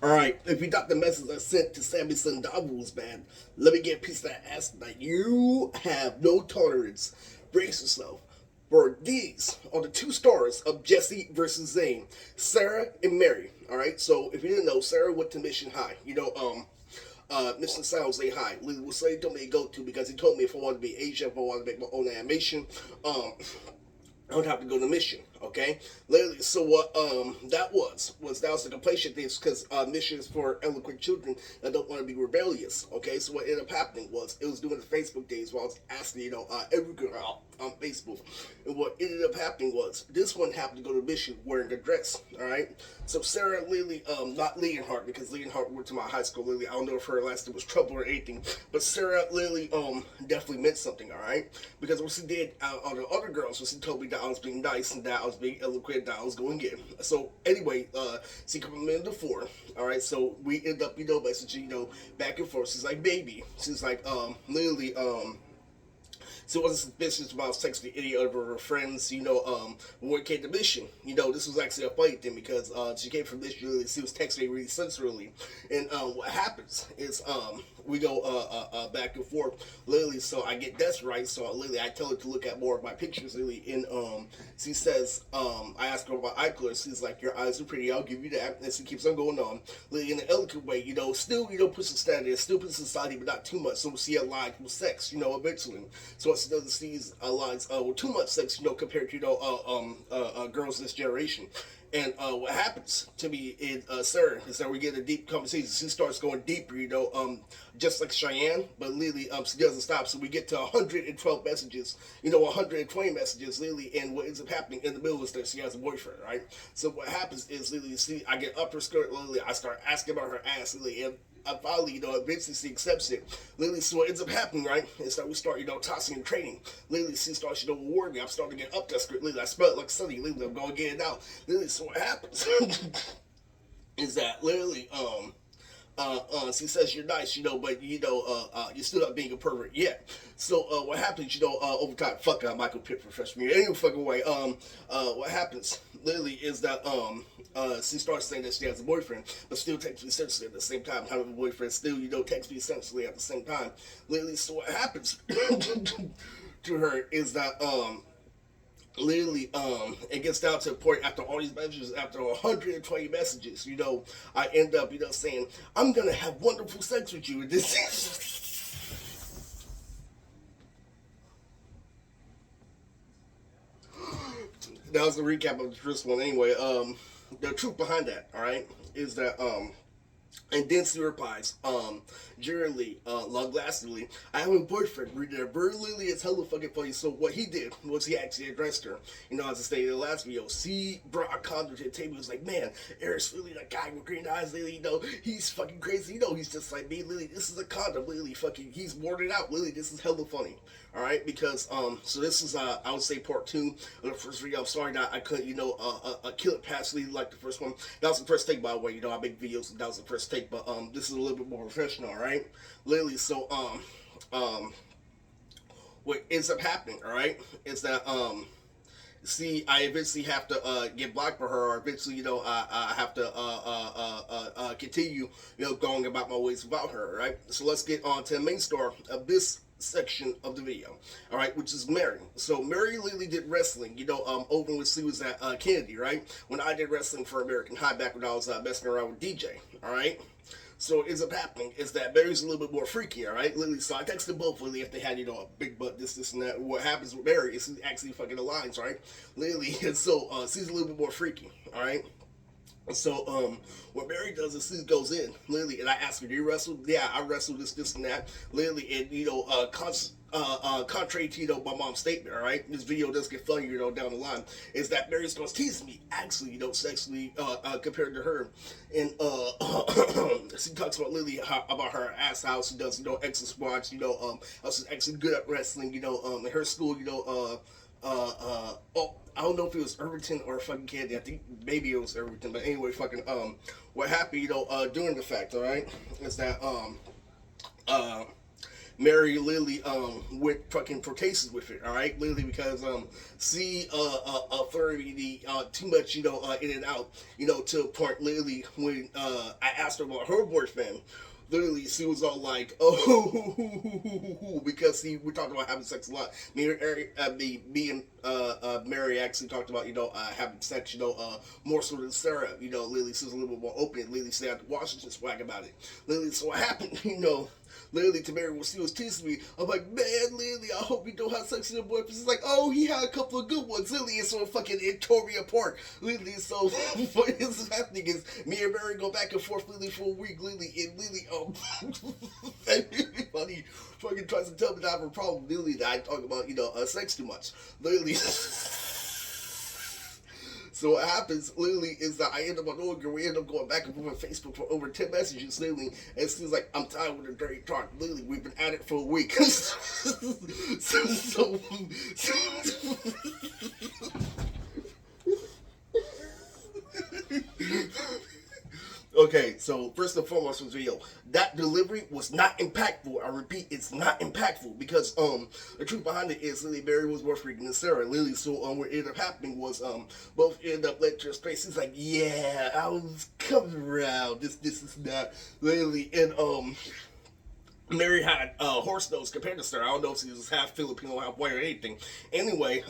Alright, if you got the message I sent to Sammy Sandavo's man, let me get a piece of that ass that you have no tolerance. Brace yourself. For these are the two stars of Jesse versus Zane, Sara and Mary. Alright, so if you didn't know, Sara went to Mission High. Mr. Sounds say hi. Lily was saying told me to go to because he told me if I wanted to be Asian, if I wanted to make my own animation, I would have to go to mission. Okay, literally. So what that was the completion thing because mission is for eloquent children that don't want to be rebellious. Okay, so what ended up happening was it was doing the Facebook days where I was asking every girl on Facebook, and what ended up happening was this one happened to go to mission wearing a dress. All right, so Sarah Lily, not Leonhardt because Leonhardt went to my high school. Lily, I don't know if her last name was Trouble or anything, but Sarah Lily definitely meant something. All right, because what she did on the other girls was she told me that I was being nice and that I was being eloquent, that I was going to get. So anyway, she come in the four. All right, so we end up messaging back and forth. She's like baby. She's like Lily so it wasn't suspicious about texting any of her friends, when it came to mission. This was actually a funny thing because she came from mission, she was texting really sensually. And what happens is we go back and forth, literally, so I get that's right, so literally I tell her to look at more of my pictures, literally, and she says, I ask her about eye color, she's like, your eyes are pretty, I'll give you that, and she keeps on going on, literally in an elegant way, still, push the standard, still push society, but not too much, so we see a line with sex, eventually. So she doesn't see lines with too much sex, compared to girls this generation. And what happens to me in Sarah is that we get a deep conversation. She starts going deeper, just like Cheyenne, but Lily, she doesn't stop. So we get to 112 messages, 120 messages, Lily, and what ends up happening in the middle is that she has a boyfriend, right? So what happens is Lily, see, I get up her skirt, Lily, I start asking about her ass, Lily, and I finally, eventually she accepts it. Lily, so what ends up happening, right, is that we start, tossing and training. Lily, she starts, reward me. I'm starting to get up that script. Lily, I smell it like sunny. Lily, I'm going to get it out. Lily, so what happens is that literally, she says you're nice, but you're still not being a pervert yet. So what happens, over time, fuck Michael Pitt for freshman year. Any fucking way, what happens literally is that she starts saying that she has a boyfriend, but still texts me sensually at the same time. Having a boyfriend, still text me sensually at the same time. Literally, so what happens to her is that literally it gets down to the point after all these messages, after 120 messages, I end up saying I'm gonna have wonderful sex with you. That was the recap of the first one. Anyway, the truth behind that, all right, is that and then she replies, generally, long lastingly, I have a boyfriend. Read it verbally, it's hella fucking funny. So what he did was he actually addressed her. As I stated in the last video, she brought a condom to the table. He was like, man, Eric's really that guy with green eyes, Lily, he's fucking crazy. He's just like me, Lily, this is a condom, Lily, fucking, he's warded out, Lily, this is hella funny. Alright, because, so this is, I would say part 2 of the first video. I'm sorry that I couldn't, kill it past Lily like the first one. That was the first take, by the way, I make videos, and that was the first take, but, this is a little bit more professional, alright? Lily, so, what ends up happening, alright, is that, see, I eventually have to get blocked for her, or eventually, I have to continue, going about my ways without her, right? So let's get on to the main story of this section of the video, all right, which is Mary. So Mary Lily did wrestling, over when she was at Kennedy, right? When I did wrestling for American High back when I was messing around with DJ, all right? So what ends up happening is that Mary's a little bit more freaky, all right? Lily, so I texted both Lily if they had, a big butt, this, and that. What happens with Mary is she actually fucking aligns, right? Lily, and so she's a little bit more freaky, all right? So, what Mary does is she goes in, Lily, and I ask her, do you wrestle? Yeah, I wrestle this, and that. Lily, and, contrary to, my mom's statement, all right, this video does get funny, down the line, is that Mary starts teasing me, actually, sexually, compared to her. And, she talks about Lily, about her ass, how she does, extra squats, how she's actually good at wrestling, in her school, oh, I don't know if it was Irvington or fucking Candy. I think maybe it was Irvington, but anyway, fucking what happened, during the fact, all right, is that uh, Mary literally went fucking for cases with it, all right, literally because she flirted too much, in and out, to a point literally when I asked her about her boyfriend. Literally, she was all like, "Oh," because we're talking about having sex a lot. Me and Mary actually talked about having sex, more so than Sarah. Lily, she was a little bit more open. Lily stayed out to Washington swag about it. Lily, so what happened? Lily to Mary when she was teasing me. I'm like, man, Lily, I hope you don't have sex with your boyfriend. She's like, oh, he had a couple of good ones. Lily, and so fucking it tore me apart. Lily, so what is happening is me and Mary go back and forth, Lily, for a week. Lily, and Lily, funny, fucking tries to tell me that I have a problem. Lily, that I talk about, sex too much. Lily. So what happens, literally, is that I end up on Oregon. We end up going back and forth on Facebook for over 10 messages, literally. And she's like, I'm tired with the dirty talk. Literally, we've been at it for a week. so Okay, so first and foremost was video. That delivery was not impactful. I repeat, it's not impactful because the truth behind it is Lily Berry was more freaking than Sarah. Lily, so what ended up happening was both ended up led to a space. He's like, yeah, I was coming around. This is not Lily and Mary had horse nose compared to Sara. I don't know if she was half Filipino, half white, or anything. Anyway,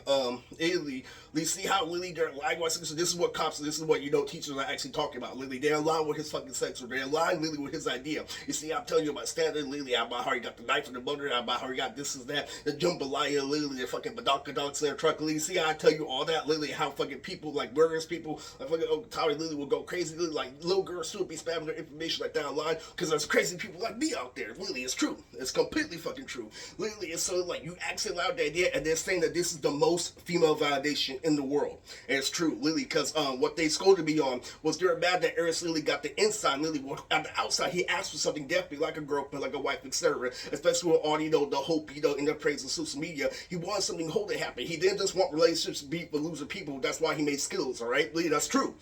Lily, you see how Lily, they're lying. So this is what cops, this is what teachers are actually talking about. Lily, they're lying with his fucking sex, or they're lying Lily with his idea. You see, I'm telling you about standard Lily, about how he got the knife in the butter, about how he got this is that, the jambalaya, Lily, the fucking badonka-donks in their truck. Lily, see, I tell you all that, Lily, how fucking people, like burgers people, like fucking Tyler Lily will go crazy. Lily, like little girls still be spamming their information like down the line because there's crazy people like me out there. Lily, it's true. It's completely fucking true. Literally, it's so like you actually allowed the idea, and they're saying that this is the most female validation in the world, and it's true, Lily, because what they scolded me on was they're mad that Eris Lily got the inside. Lily, on the outside, he asked for something definitely like a girlfriend, like a wife, etc. Especially with all the hope, in the praise of social media, he wanted something holy happen. He didn't just want relationships to be for loser people. That's why he made skills. All right, Lily, that's true.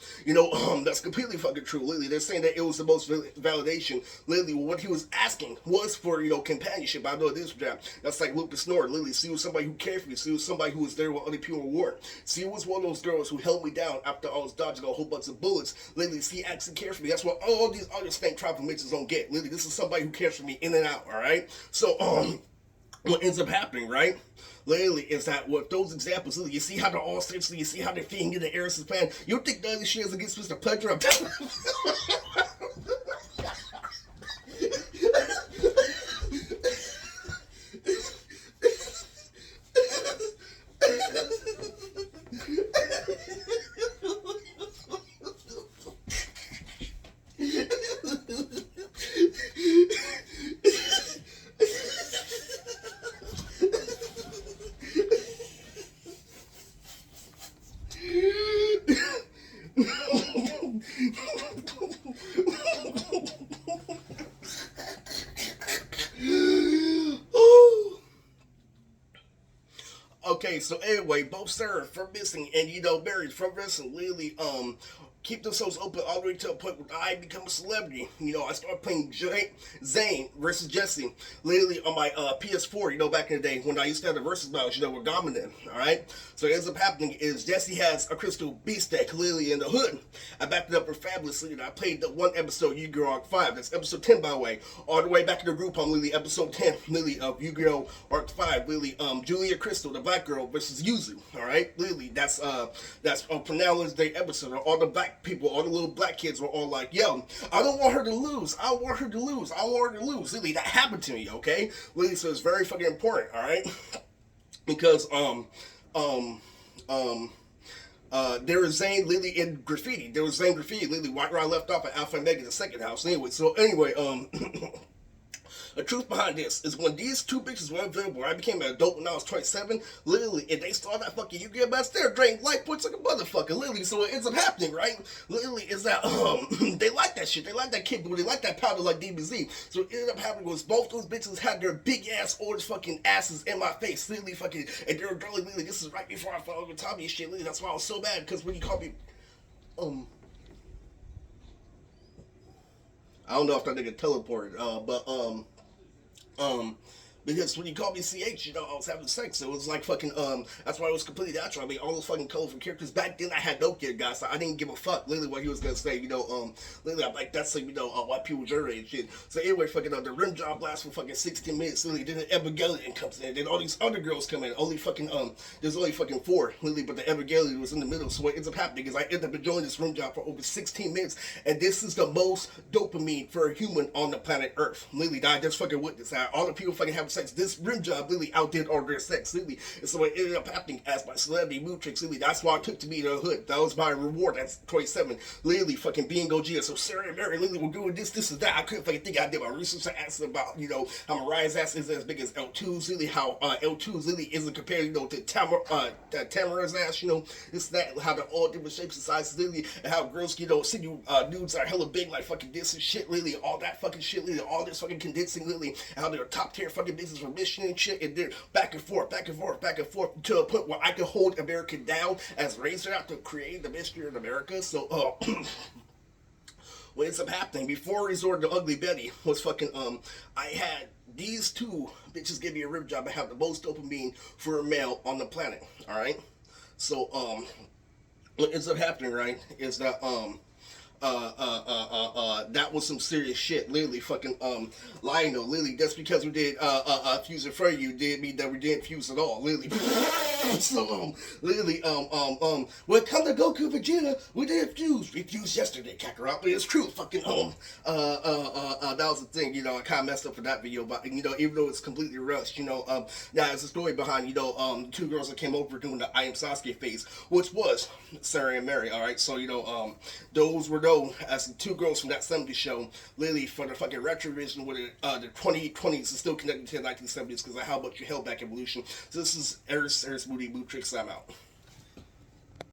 That's completely fucking true, Lily. They're saying that it was the most validation. Lily, what he was asking was for companionship. I know this jam. That's like Luke the Snore. Lily, she was somebody who cared for me. She was somebody who was there when other people weren't. She was one of those girls who held me down after I was dodging a whole bunch of bullets. Lily, she actually cared for me. That's what all these other stank tribal bitches don't get. Lily, this is somebody who cares for me in and out. All right. So what ends up happening, right? Literally, is that with those examples, you see how they're all essentially, you see how they're feeding into Eris's plan. You think none of this shit is against Mr. Pleasure? I'm telling you. Okay, so anyway, both Sarah from missing and Barry from wrestling literally keep themselves open all the way to a point where I become a celebrity. I started playing Zane versus Jesse literally on my PS4, back in the day when I used to have the versus battles, with Dominant, alright? So what ends up happening is Jesse has a crystal beast deck literally in the hood. I backed it up fabulously and I played the one episode Yu-Gi-Oh! Arc 5. That's episode 10 by the way. All the way back in the group on literally episode 10 literally of Yu-Gi-Oh! Arc 5, literally Julia Crystal, the black girl versus Yuzu, alright? Literally that's for now is the episode. All the black people, all the little black kids were all like, yo, I don't want her to lose. I want her to lose. I want her to lose. Literally, that happened to me, okay? Literally, so it's very fucking important, alright? Because, there is Zane, Lily, and Graffiti. There was Zane Graffiti, Lily, right where I left off at Alpha and Mega, the second house. Anyway, the truth behind this is when these two bitches were available, I became an adult when I was 27, literally, and they saw that fucking Yu-Gi-Oh! Match, they're drained life points like a motherfucker, literally, so what ends up happening, right? Literally, is that, they like that shit, they like that kid, but they like that powder like DBZ, so what ended up happening was both those bitches had their big ass orange fucking asses in my face, literally fucking, and they were girly, literally, this is right before I fell over Tommy and shit, literally, that's why I was so mad, because when you call me, I don't know if that nigga teleported, Because when you called me CH, you know, I was having sex. So it was like fucking, that's why it was completely natural. I mean, all those fucking colorful characters. Back then, I had no kid, guys, so I didn't give a fuck, literally, what he was gonna say, you know, literally, I'm like, that's like, you know, white people jury and shit. So anyway, fucking, the rim job lasts for fucking 16 minutes, literally, then the Evangelion comes in, then all these other girls come in, only fucking, there's only fucking 4, literally, but the Evangelion was in the middle, so what ends up happening is I end up enjoying this rim job for over 16 minutes, and this is the most dopamine for a human on the planet Earth. Literally, I just fucking witnessed that. All the people fucking having sex, this rim job literally outdid all their sex, literally, and so it ended up happening as my celebrity mood tricks, literally, that's why I took to be the hood, that was my reward, that's 27, literally, fucking being Gogeta, so Sara and Mary literally were doing this, and that, I couldn't fucking think, I did my research, I asked about, you know, how Mariah's ass is as big as L2's, literally, how L2's literally isn't compared, you know, to Tamara's ass, you know, this, that, how they're all different shapes and sizes, literally, and how girls, you know, send you nudes are hella big, like fucking this and shit, literally, all that fucking shit, literally, all this fucking condensing, literally, how they're top tier fucking business for mission and shit, and they're back and forth, back and forth, back and forth, to a point where I can hold America down as Razor out to create the mystery of America, so, what ends up happening before I resorted to Ugly Betty was fucking I had these two bitches give me a rib job. I have the most dopamine for a male on the planet. All right, so what ends up happening, right, is that that was some serious shit. Literally, fucking, Lionel, literally, just because we did, fuse in front of you, did mean that we didn't fuse at all, literally. So, literally, when it comes to Goku Vegeta, we didn't fuse. We fused yesterday, Kakarot, but it's true, fucking, that was the thing, you know, I kind of messed up for that video, but, you know, even though it's completely rushed, you know, now there's a story behind, you know, 2 girls that came over doing the iAmSasuke phase, which was Sara and Mary, alright, so, you know, those were known as the 2 girls from that 70s show, literally, for the fucking retrovision where the 2020s is still connected to the 1970s because of how much you held back evolution. So this is Eris Moody Blue Tricks, I'm out.